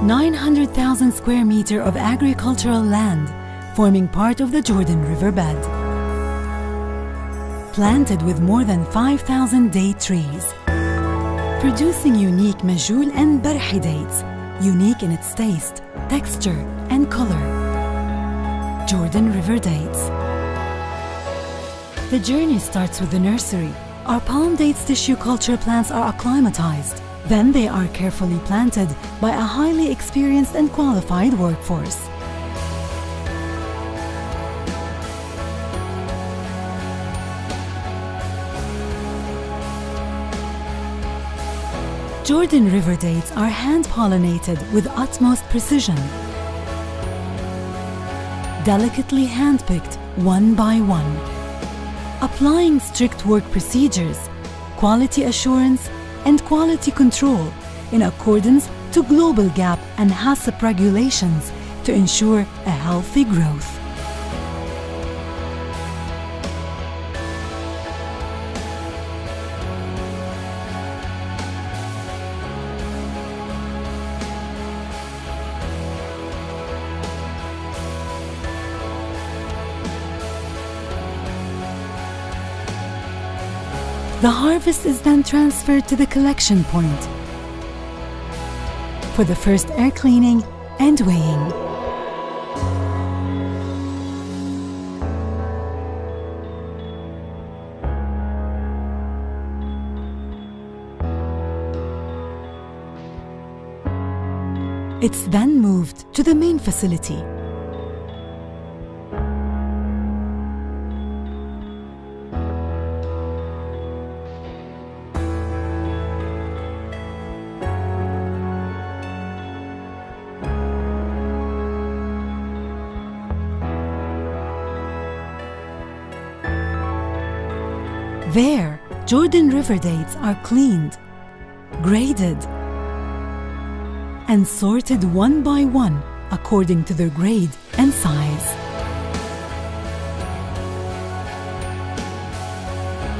900,000 square meters of agricultural land forming part of the Jordan riverbed. Planted with more than 5,000 date trees, producing unique Majoul and Barhi dates, unique in its taste, texture, and color. Jordan River Dates. The journey starts with the nursery. Our palm dates tissue culture plants are acclimatized. Then they are carefully planted by a highly experienced and qualified workforce. Jordan River dates are hand-pollinated with utmost precision, delicately hand-picked one by one, applying strict work procedures, quality assurance, and quality control in accordance to global GAP and HACCP regulations to ensure a healthy growth. The harvest is then transferred to the collection point for the first air cleaning and weighing. It's then moved to the main facility. There, Jordan River dates are cleaned, graded, and sorted one by one according to their grade and size.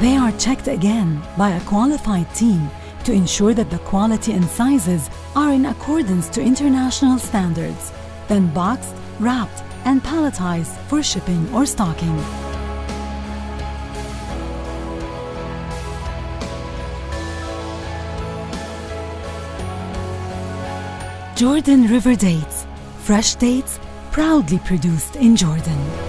They are checked again by a qualified team to ensure that the quality and sizes are in accordance to international standards, then boxed, wrapped, and palletized for shipping or stocking. Jordan River Dates, fresh dates proudly produced in Jordan.